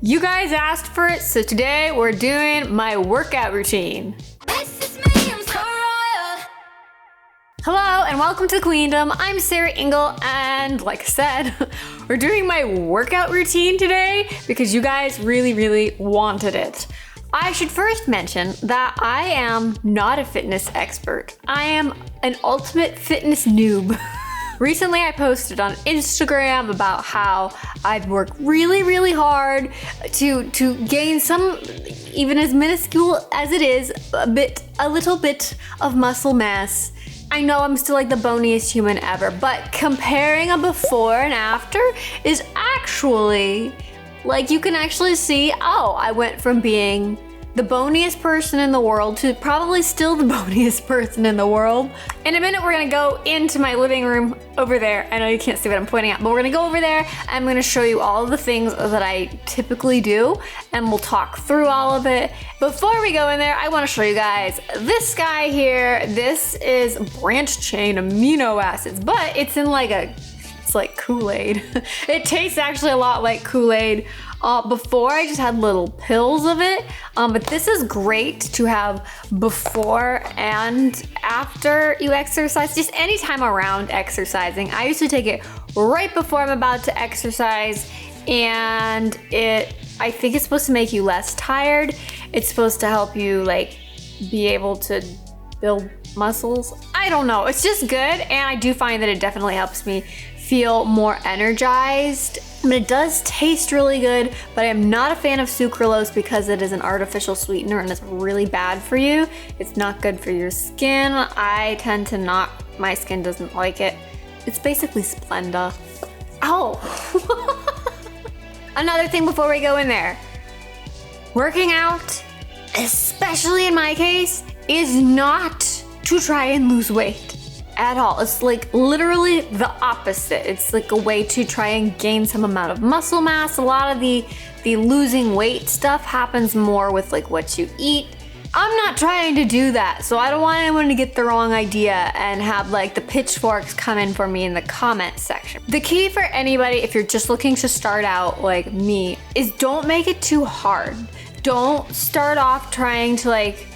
You guys asked for it, so today we're doing my workout routine. Hello and welcome to the Queendom. I'm Sarah Ingle, and like I said, we're doing my workout routine today because you guys really wanted it. I should first mention that I am not a fitness expert. I am an ultimate fitness noob. Recently I posted on Instagram about how I've worked really hard to gain some, even as minuscule as it is, a little bit of muscle mass. I know I'm still like the boniest human ever, but comparing a before and after is actually, like, you can actually see, oh, I went from being the boniest person in the world to probably still the boniest person in the world. In a minute, we're gonna go into my living room over there. I know you can't see what I'm pointing at, but we're gonna go over there. I'm gonna show you all of the things that I typically do, and we'll talk through all of it. Before we go in there, I wanna show you guys this guy here. This is Branch Chain Amino Acids, but it's in like it's like Kool-Aid. It tastes actually a lot like Kool-Aid. Before I just had little pills of it, but this is great to have before and after you exercise, just anytime around exercising. I used to take it right before I'm about to exercise, and I think it's supposed to make you less tired. It's supposed to help you like be able to build muscles. I don't know, it's just good, and I do find that it definitely helps me feel more energized. But it does taste really good, but I am not a fan of sucralose because it is an artificial sweetener and it's really bad for you. It's not good for your skin. I tend to not, my skin doesn't like it. It's basically Splenda. Oh! Another thing before we go in there. Working out, especially in my case, is not to try and lose weight at all. It's like literally the opposite. It's like a way to try and gain some amount of muscle mass. A lot of the losing weight stuff happens more with like what you eat. I'm not trying to do that, so I don't want anyone to get the wrong idea and have like the pitchforks come in for me in the comment section. The key for anybody, if you're just looking to start out like me, is don't make it too hard. Don't start off trying to like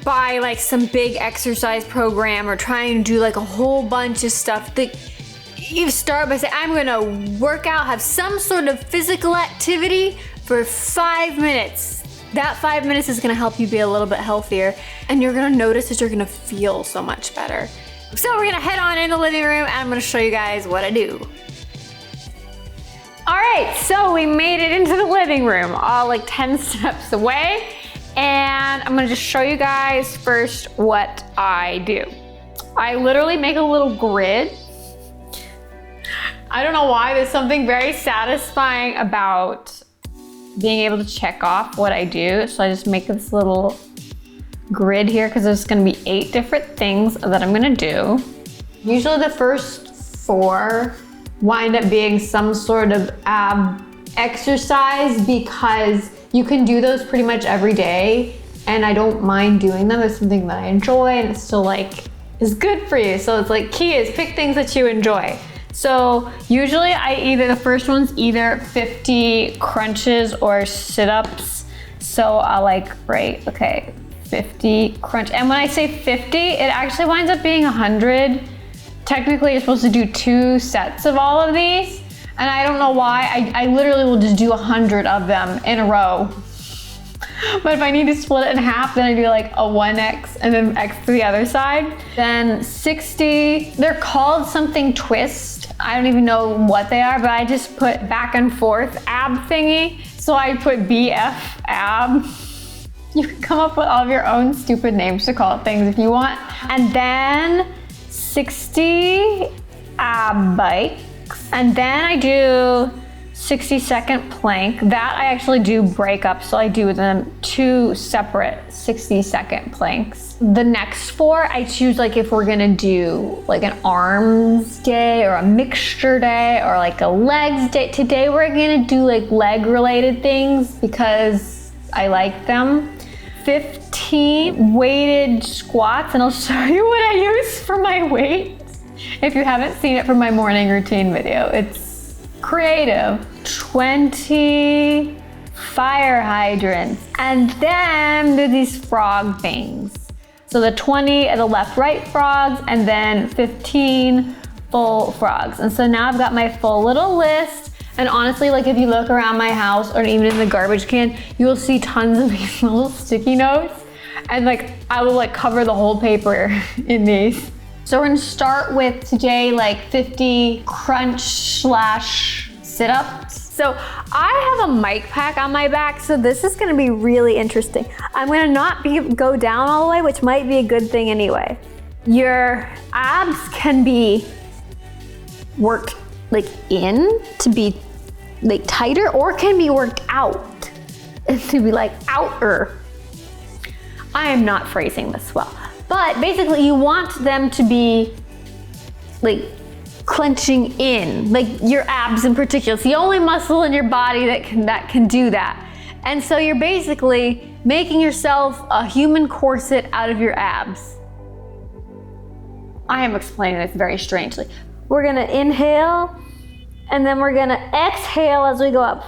buy like some big exercise program or try and do like a whole bunch of stuff. That you start by saying, I'm gonna work out, have some sort of physical activity for 5 minutes. That 5 minutes is gonna help you be a little bit healthier, and you're gonna notice that you're gonna feel so much better. So we're gonna head on in the living room and I'm gonna show you guys what I do. All right, so we made it into the living room, all like 10 steps away. And I'm gonna just show you guys first what I do. I literally make a little grid. I don't know why, there's something very satisfying about being able to check off what I do. So I just make this little grid here because there's gonna be 8 different things that I'm gonna do. Usually the first 4 wind up being some sort of ab exercise because you can do those pretty much every day, and I don't mind doing them. It's something that I enjoy, and it's still like is good for you. So it's like key is pick things that you enjoy. So usually the first one's either 50 crunches or sit-ups. So I'll like write, okay, 50 crunch. And when I say 50, it actually winds up being 100. Technically, you're supposed to do 2 sets of all of these. And I don't know why, I literally will just do 100 of them in a row. But if I need to split it in half, then I do like a 1x and then x to the other side. Then 60, they're called something twist. I don't even know what they are, but I just put back and forth ab thingy. So I put BF ab. You can come up with all of your own stupid names to call it things if you want. And then 60 ab bike. And then I do 60-second plank. That I actually do break up, so I do them 2 separate 60-second planks. The next 4, I choose like if we're gonna do like an arms day or a mixture day or like a legs day. Today we're gonna do like leg related things because I like them. 15 weighted squats, and I'll show you what I use for my weight. If you haven't seen it from my morning routine video, it's creative. 20 fire hydrants. And then there's these frog things. So the 20 are the left-right frogs, and then 15 full frogs. And so now I've got my full little list. And honestly, like if you look around my house or even in the garbage can, you will see tons of these little sticky notes. And like, I will like cover the whole paper in these. So we're gonna start with today like 50 crunch / sit-ups. So I have a mic pack on my back, so this is gonna be really interesting. I'm gonna not go down all the way, which might be a good thing anyway. Your abs can be worked like in to be like tighter, or can be worked out to be like outer. I am not phrasing this well, but basically you want them to be like clenching in, like your abs in particular. It's the only muscle in your body that can do that. And so you're basically making yourself a human corset out of your abs. I am explaining this very strangely. We're gonna inhale, and then we're gonna exhale as we go up.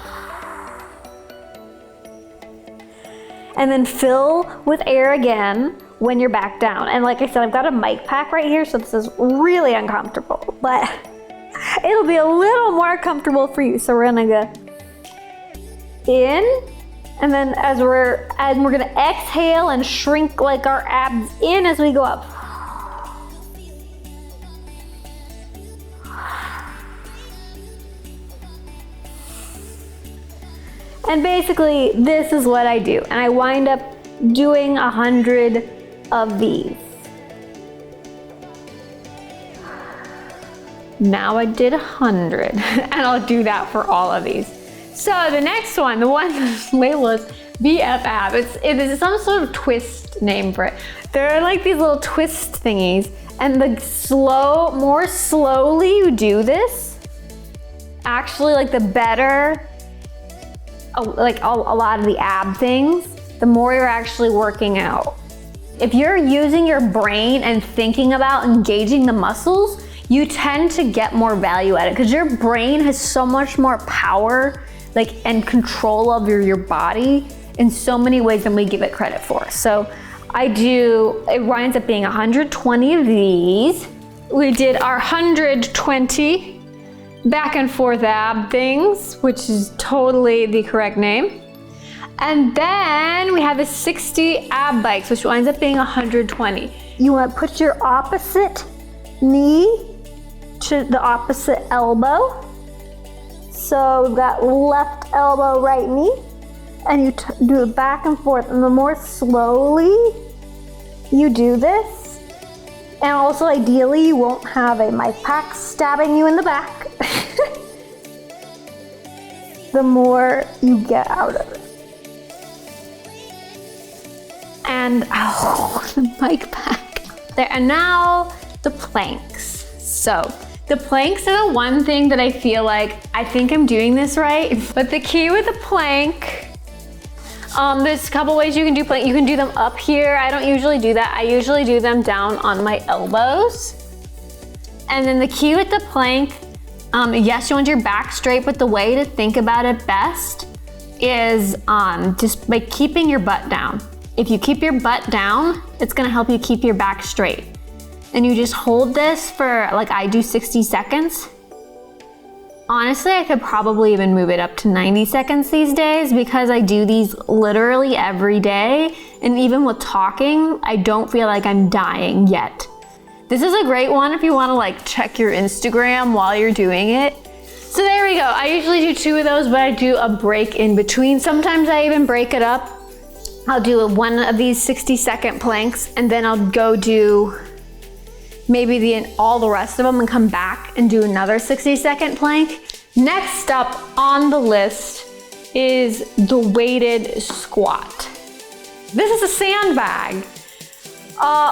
And then fill with air again when you're back down. And like I said, I've got a mic pack right here, so this is really uncomfortable, but it'll be a little more comfortable for you. So we're gonna go in, and then as we're gonna exhale and shrink like our abs in as we go up. And basically, this is what I do. And I wind up doing 100 of these. Now I did 100, and I'll do that for all of these. So the next one, the one that's labeled as BFAB, it is some sort of twist name for it. There are like these little twist thingies, and the more slowly you do this, actually like the better, like a lot of the ab things, the more you're actually working out. If you're using your brain and thinking about engaging the muscles, you tend to get more value at it, because your brain has so much more power and control of your body in so many ways than we give it credit for. So it winds up being 120 of these. We did our 120 back and forth ab things, which is totally the correct name. And then we have the 60 ab bikes, which winds up being 120. You want to put your opposite knee to the opposite elbow. So we've got left elbow, right knee, and you do it back and forth. And the more slowly you do this, and also ideally you won't have a mic pack stabbing you in the back, the more you get out of it. And the mic pack. There, and now the planks. So the planks are the one thing that I feel like I think I'm doing this right. But the key with the plank, there's a couple ways you can do plank. You can do them up here. I don't usually do that. I usually do them down on my elbows. And then the key with the plank, yes, you want your back straight, but the way to think about it best is just by keeping your butt down. If you keep your butt down, it's gonna help you keep your back straight. And you just hold this for, like I do, 60 seconds. Honestly, I could probably even move it up to 90 seconds these days, because I do these literally every day. And even with talking, I don't feel like I'm dying yet. This is a great one if you wanna check your Instagram while you're doing it. So there we go. I usually do 2 of those, but I do a break in between. Sometimes I even break it up. I'll do one of these 60-second planks, and then I'll go do maybe all the rest of them and come back and do another 60-second plank. Next up on the list is the weighted squat. This is a sandbag.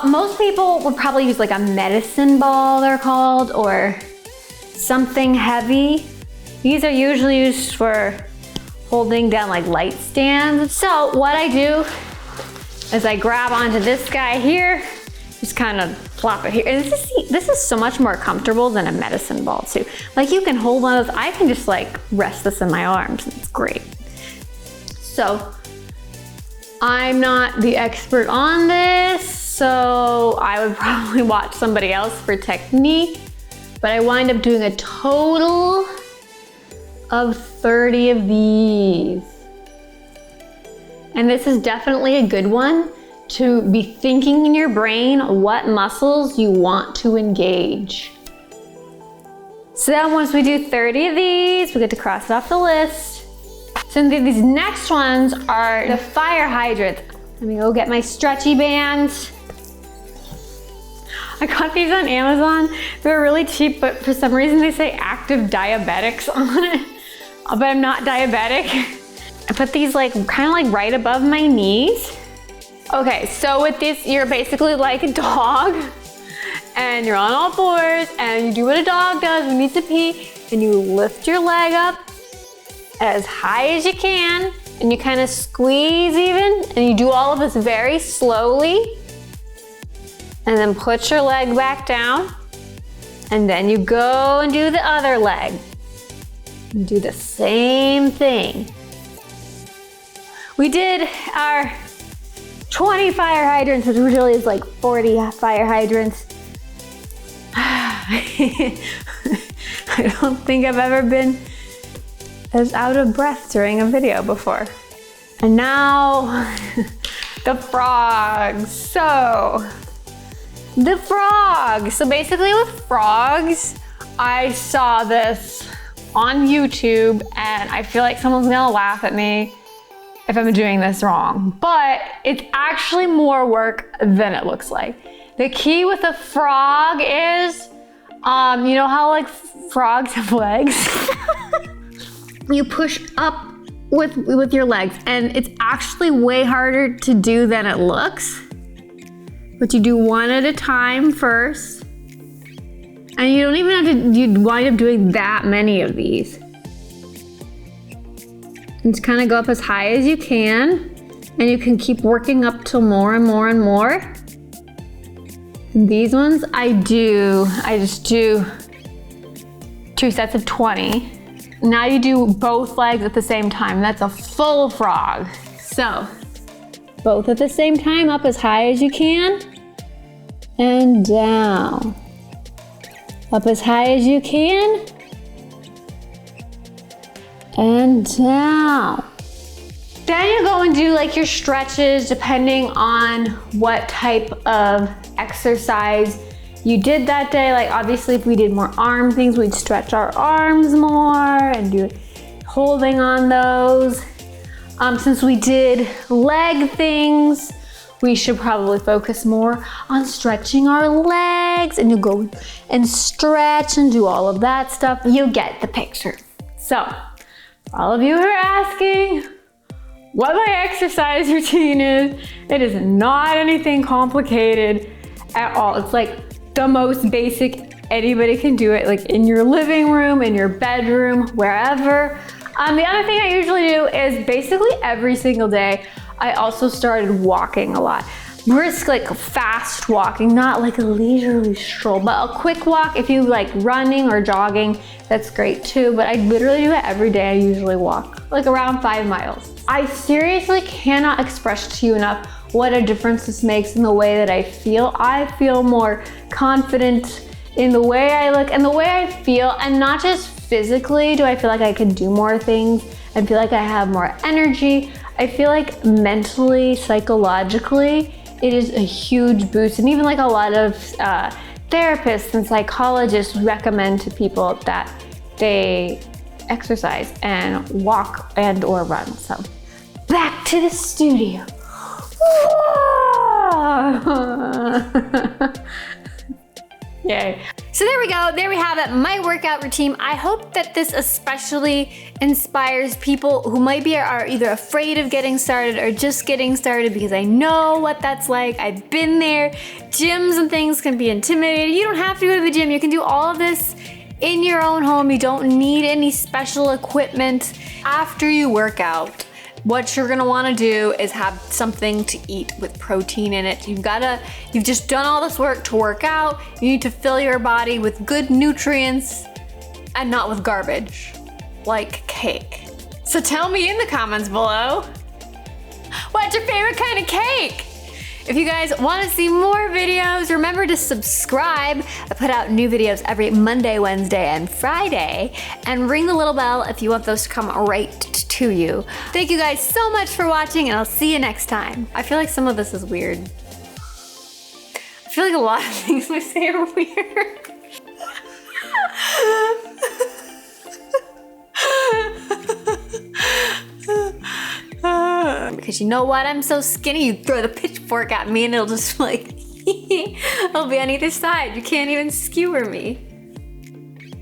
Most people would probably use like a medicine ball, they're called, or something heavy. These are usually used for holding down like light stands. So what I do is I grab onto this guy here, just kind of flop it here. And this is so much more comfortable than a medicine ball too. Like you can hold one of those. I can just like rest this in my arms. It's great. So I'm not the expert on this, so I would probably watch somebody else for technique, but I wind up doing a total of 30 of these. And this is definitely a good one to be thinking in your brain what muscles you want to engage. So then once we do 30 of these, we get to cross it off the list. So these next ones are the fire hydrants. Let me go get my stretchy bands. I got these on Amazon. They're really cheap, but for some reason they say active diabetics on it. But I'm not diabetic. I put these like kind of like right above my knees. Okay, so with this, you're basically like a dog and you're on all fours and you do what a dog does when it needs to pee, and you lift your leg up as high as you can and you kind of squeeze even, and you do all of this very slowly, and then put your leg back down, and then you go and do the other leg and do the same thing. We did our 20 fire hydrants, which really is like 40 fire hydrants. I don't think I've ever been as out of breath during a video before. And now, the frogs. So, the frogs. So basically with frogs, I saw this on YouTube and I feel like someone's gonna laugh at me if I'm doing this wrong, but it's actually more work than it looks like. The key with a frog is, you know how like frogs have legs? You push up with your legs, and it's actually way harder to do than it looks. But you do one at a time first, and you don't even have to, you wind up doing that many of these. And just kind of go up as high as you can, and you can keep working up till more and more and more. And these ones I just do 2 sets of 20. Now you do both legs at the same time. That's a full frog. So, both at the same time, up as high as you can, and down. Up as high as you can, and down. Then you go and do like your stretches depending on what type of exercise you did that day. Like obviously if we did more arm things, we'd stretch our arms more and do holding on those. Since we did leg things, we should probably focus more on stretching our legs, and you go and stretch and do all of that stuff. You get the picture. So, for all of you who are asking what my exercise routine is, it is not anything complicated at all. It's like the most basic, anybody can do it, like in your living room, in your bedroom, wherever. The other thing I usually do is basically every single day, I also started walking a lot. Brisk, like fast walking, not like a leisurely stroll, but a quick walk. If you like running or jogging, that's great too. But I literally do it every day. I usually walk like around 5 miles. I seriously cannot express to you enough what a difference this makes in the way that I feel. I feel more confident in the way I look and the way I feel, and not just physically do I feel like I can do more things and feel like I have more energy. I feel like mentally, psychologically, it is a huge boost. And even like a lot of therapists and psychologists recommend to people that they exercise and walk and or run. So back to the studio. Yay. So there we go, there we have it, my workout routine. I hope that this especially inspires people who might be are either afraid of getting started or just getting started, because I know what that's like. I've been there. Gyms and things can be intimidating. You don't have to go to the gym. You can do all of this in your own home. You don't need any special equipment. After you work out, what you're gonna wanna do is have something to eat with protein in it. You've just done all this work to work out. You need to fill your body with good nutrients and not with garbage, like cake. So tell me in the comments below, what's your favorite kind of cake? If you guys want to see more videos, remember to subscribe. I put out new videos every Monday, Wednesday, and Friday. And ring the little bell if you want those to come right to you. Thank you guys so much for watching, and I'll see you next time. I feel like some of this is weird. I feel like a lot of things we say are weird. Because you know what? I'm so skinny, you throw the pitchfork at me and it'll just like, it'll be on either side. You can't even skewer me.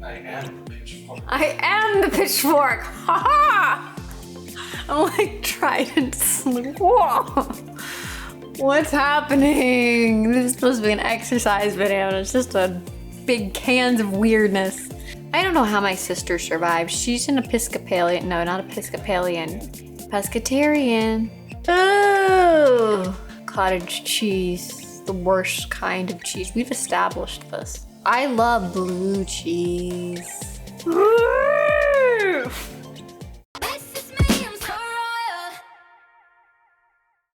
I am the pitchfork. I am the pitchfork. Ha ha! I'm like Trident. Whoa. What's happening? This is supposed to be an exercise video and it's just a big cans of weirdness. I don't know how my sister survived. She's an Episcopalian. No, not Episcopalian. Pescatarian. Oh, cottage cheese, the worst kind of cheese. We've established this. I love blue cheese.